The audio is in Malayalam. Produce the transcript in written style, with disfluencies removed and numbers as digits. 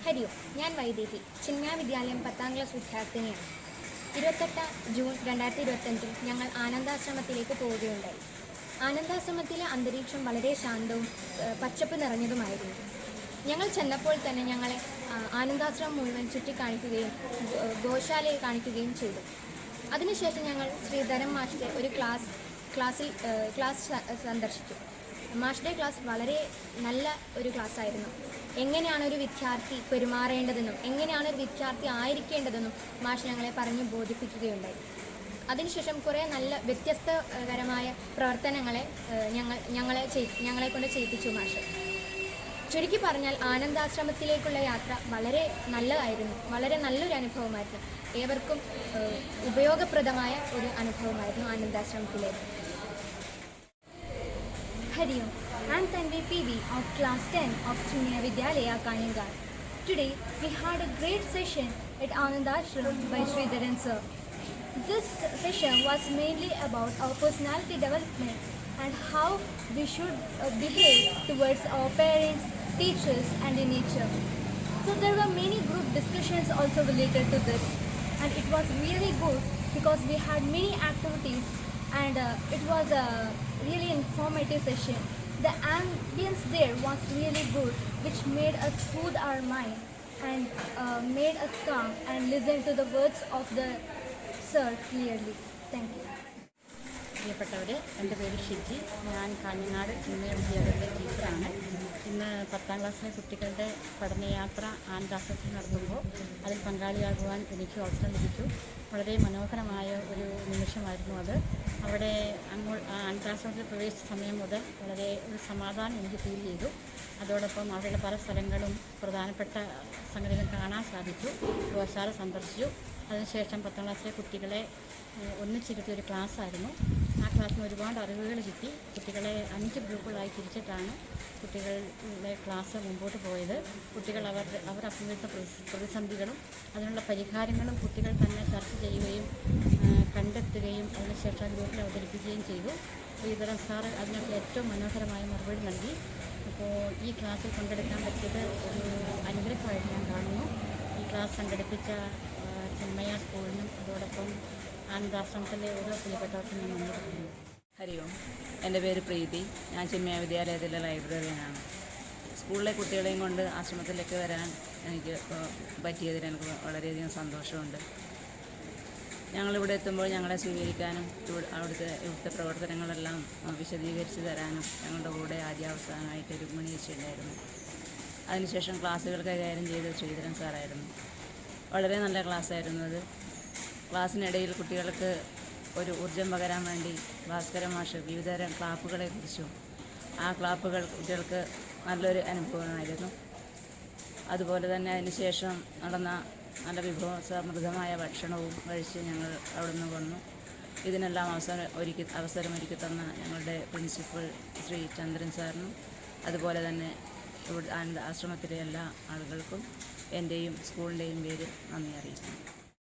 ഹരി ഓം. ഞാൻ വൈദേഹി, ചിന്മയ വിദ്യാലയം 10ാം ക്ലാസ് വിദ്യാർത്ഥിനിയാണ്. 28 ജൂൺ 2025 ഞങ്ങൾ ആനന്ദാശ്രമത്തിലേക്ക് പോവുകയുണ്ടായി. ആനന്ദാശ്രമത്തിലെ അന്തരീക്ഷം വളരെ ശാന്തവും പച്ചപ്പ് നിറഞ്ഞതുമായിരുന്നു. ഞങ്ങൾ ചെന്നപ്പോൾ തന്നെ ഞങ്ങളെ ആനന്ദാശ്രമം മുഴുവൻ ചുറ്റിക്കാണിക്കുകയും ഗോശാലയെ കാണിക്കുകയും ചെയ്തു. അതിനുശേഷം ഞങ്ങൾ ശ്രീധരൻ മാഷിൻ്റെ ഒരു ക്ലാസ് സന്ദർശിച്ചു. മാഷിൻ്റെ ക്ലാസ് വളരെ നല്ല ഒരു ക്ലാസ്സായിരുന്നു. എങ്ങനെയാണ് ഒരു വിദ്യാർത്ഥി പെരുമാറേണ്ടതെന്നും എങ്ങനെയാണ് ഒരു വിദ്യാർത്ഥി ആയിരിക്കേണ്ടതെന്നും മാഷ് ഞങ്ങളെ പറഞ്ഞ് ബോധിപ്പിക്കുകയുണ്ടായി. അതിനുശേഷം കുറേ നല്ല വ്യത്യസ്തകരമായ പ്രവർത്തനങ്ങളെ ഞങ്ങളെ കൊണ്ട് ചെയ്യിപ്പിച്ചു മാഷ്. ചുരുക്കി പറഞ്ഞാൽ ആനന്ദാശ്രമത്തിലേക്കുള്ള യാത്ര വളരെ നല്ലതായിരുന്നു, വളരെ നല്ലൊരു അനുഭവമായിരുന്നു. ഏവർക്കും ഉപയോഗപ്രദമായ ഒരു അനുഭവമായിരുന്നു ആനന്ദാശ്രമത്തിലേക്ക്. Hari Om. I am Tanvi PV of Class 10 of Chinya Vidyalaya, Kanyangar. Today we had a great session at Anandashram by Sridharan sir. This session was mainly about our personality development and how we should behave towards our parents, teachers and in nature. So there were many group discussions also related to this, and it was really good because we had many activities and it was a really informative session. The ambience there was really good, which made us soothe our mind and made us calm and listen to the words of the sir clearly. Thank you. പ്രിയപ്പെട്ടവരെ, എൻ്റെ പേര് ഷിജി. ഞാൻ കാഞ്ഞങ്ങാട് ചിന്മയ വിദ്യാലയത്തിലെ ടീച്ചറാണ്. ഇന്ന് 10ാം ക്ലാസ്സിലെ കുട്ടികളുടെ പഠനയാത്ര ആനന്ദാശ്രമത്തിൽ നടത്തുമ്പോൾ അതിൽ പങ്കാളിയാകുവാൻ എനിക്ക് അവസരം ലഭിച്ചു. വളരെ മനോഹരമായ ഒരു നിമിഷമായിരുന്നു അത്. അവിടെ ആനന്ദാശ്രമത്തിൽ പ്രവേശിച്ച സമയം മുതൽ വളരെ ഒരു സമാധാനം എനിക്ക് ഫീൽ ചെയ്തു. അതോടൊപ്പം അവരുടെ പല സ്ഥലങ്ങളും പ്രധാനപ്പെട്ട സംഗതികൾ കാണാൻ സാധിച്ചു. ഗോശാല സന്ദർശിച്ചു. അതിനുശേഷം 10ാം ക്ലാസ്സിലെ കുട്ടികളെ ഒന്നിച്ചിരുത്തിയ ഒരു ക്ലാസ്സായിരുന്നു. ആ ക്ലാസ്സിന് ഒരുപാട് അറിവുകൾ കിട്ടി. കുട്ടികളെ 5 ഗ്രൂപ്പുകളായി തിരിച്ചിട്ടാണ് കുട്ടികളുടെ ക്ലാസ് മുമ്പോട്ട് പോയത്. കുട്ടികൾ അവർ അഭിമുഖീകരിച്ച പ്രതിസന്ധികളും അതിനുള്ള പരിഹാരങ്ങളും കുട്ടികൾ തന്നെ ചർച്ച ചെയ്യുകയും കണ്ടെത്തുകയും അതിനുശേഷം ഗ്രൂപ്പിൽ അവതരിപ്പിക്കുകയും ചെയ്തു. ശ്രീധരൻ സാറ് അതിനൊക്കെ ഏറ്റവും മനോഹരമായ മറുപടി നൽകി. അപ്പോൾ ഈ ക്ലാസ്സിൽ പങ്കെടുക്കാൻ പറ്റിയത് ഒരു അനുഗ്രഹമായിട്ട് ഞാൻ കാണുന്നു. ഈ ക്ലാസ് സംഘടിപ്പിച്ച ചിന്മയ സ്കൂളിനും അതോടൊപ്പം ആനന്ദാശ്രമത്തിലെ ഓരോ പ്രിയപ്പെട്ടവർക്കും ഞാൻ നന്ദി പറയുന്നു. ഹരി ഓം. എൻ്റെ പേര് പ്രീതി. ഞാൻ ചിന്മയ വിദ്യാലയത്തിലെ ലൈബ്രറിയനാണ്. സ്കൂളിലെ കുട്ടികളെയും കൊണ്ട് ആശ്രമത്തിലേക്ക് വരാൻ എനിക്ക് പറ്റിയതിൽ എനിക്ക് വളരെയധികം സന്തോഷമുണ്ട്. ഞങ്ങളിവിടെ എത്തുമ്പോൾ ഞങ്ങളെ സ്വീകരിക്കാനും ഇവിടുത്തെ പ്രവർത്തനങ്ങളെല്ലാം വിശദീകരിച്ച് തരാനും ഞങ്ങളുടെ കൂടെ ആദ്യാവസാനമായിട്ട് രുക്മിണി ചേച്ചിയുണ്ടായിരുന്നു. അതിനുശേഷം ക്ലാസ്സുകൾ കൈകാര്യം ചെയ്ത് ശ്രീധരൻ സാറായിരുന്നു. വളരെ നല്ല ക്ലാസ്സായിരുന്നു അത്. ക്ലാസ്സിനിടയിൽ കുട്ടികൾക്ക് ഒരു ഊർജം പകരാൻ വേണ്ടി ഭാസ്കര മാഷ് വിവിധതരം ക്ലാപ്പുകളെക്കുറിച്ചും ആ ക്ലാപ്പുകൾ കുട്ടികൾക്ക് നല്ലൊരു അനുഭവമായിരുന്നു. അതുപോലെ തന്നെ അതിനുശേഷം നടന്ന നല്ല വിഭവസമൃദ്ധമായ ഭക്ഷണവും കഴിച്ച് ഞങ്ങൾ അവിടെ നിന്ന് വന്നു. ഇതിനെല്ലാം അവസരമൊരുക്കി തന്ന ഞങ്ങളുടെ പ്രിൻസിപ്പൽ ശ്രീ ചന്ദ്രൻ സാറിനും അതുപോലെ തന്നെ ഇവിടെ ആശ്രമത്തിലെ എല്ലാ ആളുകൾക്കും എൻ്റെയും സ്കൂളിൻ്റെയും പേര് നന്ദി അറിയിക്കുന്നു.